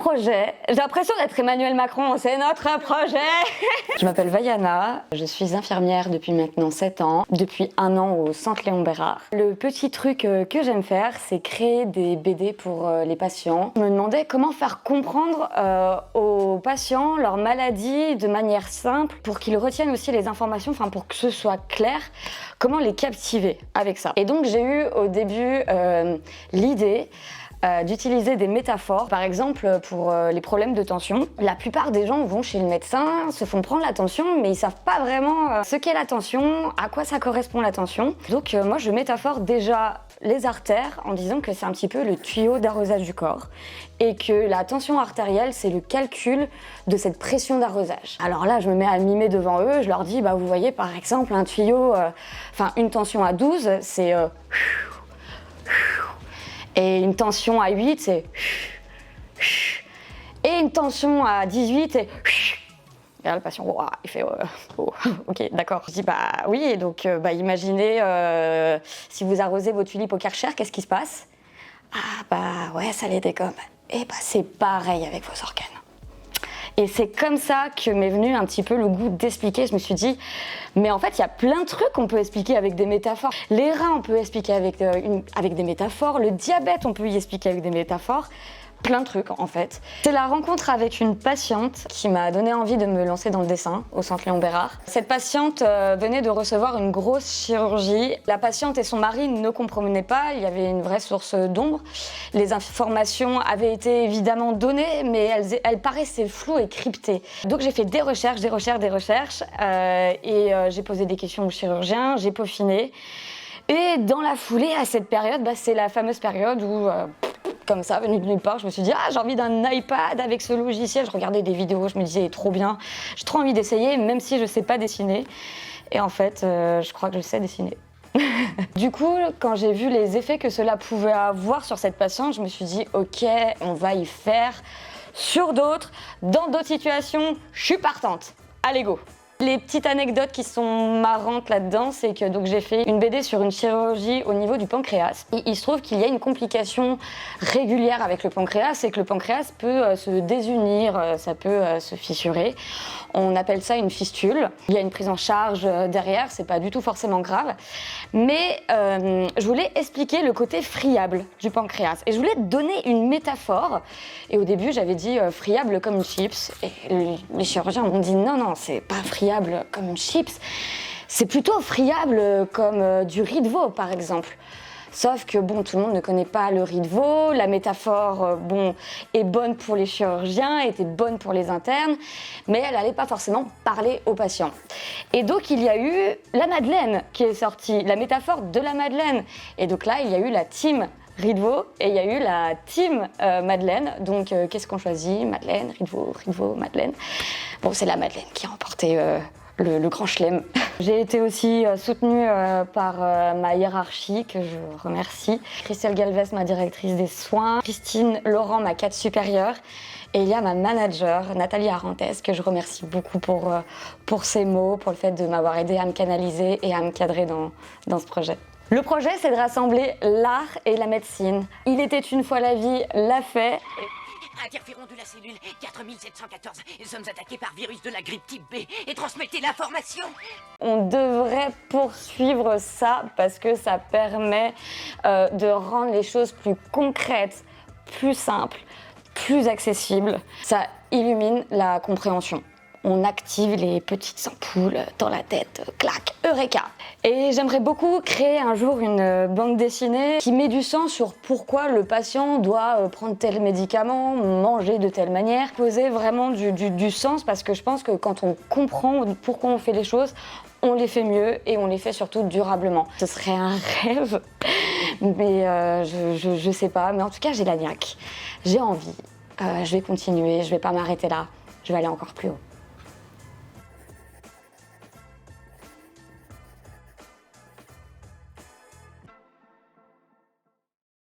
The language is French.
projet. J'ai l'impression d'être Emmanuel Macron, c'est notre projet. Je m'appelle Vaiana, je suis infirmière depuis maintenant 7 ans, depuis 1 an au Centre Léon Bérard. Le petit truc que j'aime faire, c'est créer des BD pour les patients. Je me demandais comment faire comprendre aux patients leur maladie de manière simple pour qu'ils retiennent aussi les informations, enfin pour que ce soit clair, comment les captiver avec ça. Et donc j'ai eu au début l'idée d'utiliser des métaphores. Par exemple, pour les problèmes de tension, la plupart des gens vont chez le médecin, se font prendre la tension, mais ils savent pas vraiment ce qu'est la tension, à quoi ça correspond la tension. Donc moi je métaphore déjà les artères en disant que c'est un petit peu le tuyau d'arrosage du corps et que la tension artérielle c'est le calcul de cette pression d'arrosage. Alors là je me mets à mimer devant eux, je leur dis bah vous voyez par exemple un tuyau, une tension à 12 c'est et une tension à 8, c'est... Et une tension à 18, c'est... Et là, le patient, wow, il fait... ok, d'accord. Je dis, bah oui, donc imaginez si vous arrosez vos tulipes au Karcher, qu'est-ce qui se passe? Ah bah ouais, ça les dégomme. Et bah c'est pareil avec vos organes. Et c'est comme ça que m'est venu un petit peu le goût d'expliquer. Je me suis dit, mais en fait, il y a plein de trucs qu'on peut expliquer avec des métaphores. Les reins, on peut expliquer avec des métaphores. Le diabète, on peut y expliquer avec des métaphores. Plein de trucs, en fait. C'est la rencontre avec une patiente qui m'a donné envie de me lancer dans le dessin au Centre Léon Bérard. Cette patiente venait de recevoir une grosse chirurgie. La patiente et son mari ne comprenaient pas, il y avait une vraie source d'ombre. Les informations avaient été évidemment données, mais elles paraissaient floues et cryptées. Donc j'ai fait des recherches, et j'ai posé des questions au chirurgien, j'ai peaufiné. Et dans la foulée, à cette période, c'est la fameuse période où... comme ça, venu de nulle part, je me suis dit j'ai envie d'un iPad avec ce logiciel. Je regardais des vidéos, je me disais trop bien, j'ai trop envie d'essayer, même si je sais pas dessiner. Et en fait, je crois que je sais dessiner. Du coup, quand j'ai vu les effets que cela pouvait avoir sur cette patiente, je me suis dit ok, on va y faire sur d'autres, dans d'autres situations, je suis partante. Allez go! Les petites anecdotes qui sont marrantes là-dedans, c'est que donc j'ai fait une BD sur une chirurgie au niveau du pancréas. Il se trouve qu'il y a une complication régulière avec le pancréas, c'est que le pancréas peut se désunir, ça peut se fissurer. On appelle ça une fistule. Il y a une prise en charge derrière, c'est pas du tout forcément grave. Mais je voulais expliquer le côté friable du pancréas. Et je voulais donner une métaphore. Et au début, j'avais dit friable comme une chips. Et les chirurgiens m'ont dit non, c'est pas friable comme une chips, c'est plutôt friable comme du riz de veau par exemple. Sauf que bon, tout le monde ne connaît pas le riz de veau, la métaphore est bonne pour les chirurgiens, était bonne pour les internes, mais elle n'allait pas forcément parler aux patients. Et donc il y a eu la Madeleine qui est sortie, la métaphore de la Madeleine. Et donc là, il y a eu la team riz de veau et il y a eu la team Madeleine. Donc qu'est-ce qu'on choisit? Madeleine, riz de veau, Madeleine. Bon, c'est la Madeleine qui a remporté le grand chelem. J'ai été aussi soutenue par ma hiérarchie, que je remercie. Christelle Galvez, ma directrice des soins. Christine Laurent, ma cadre supérieure. Et il y a ma manager, Nathalie Arantès, que je remercie beaucoup pour ses mots, pour le fait de m'avoir aidée à me canaliser et à me cadrer dans ce projet. Le projet, c'est de rassembler l'art et la médecine. Il était une fois la vie, l'a fait. Interféron de la cellule 4714. Nous sommes attaqués par virus de la grippe type B et transmettez l'information. On devrait poursuivre ça parce que ça permet de rendre les choses plus concrètes, plus simples, plus accessibles. Ça illumine la compréhension. On active les petites ampoules dans la tête, clac, eureka. Et j'aimerais beaucoup créer un jour une bande dessinée qui met du sens sur pourquoi le patient doit prendre tel médicament, manger de telle manière, poser vraiment du sens, parce que je pense que quand on comprend pourquoi on fait les choses, on les fait mieux et on les fait surtout durablement. Ce serait un rêve, mais je sais pas, mais en tout cas j'ai la niaque, j'ai envie, je vais continuer, je vais pas m'arrêter là, je vais aller encore plus haut.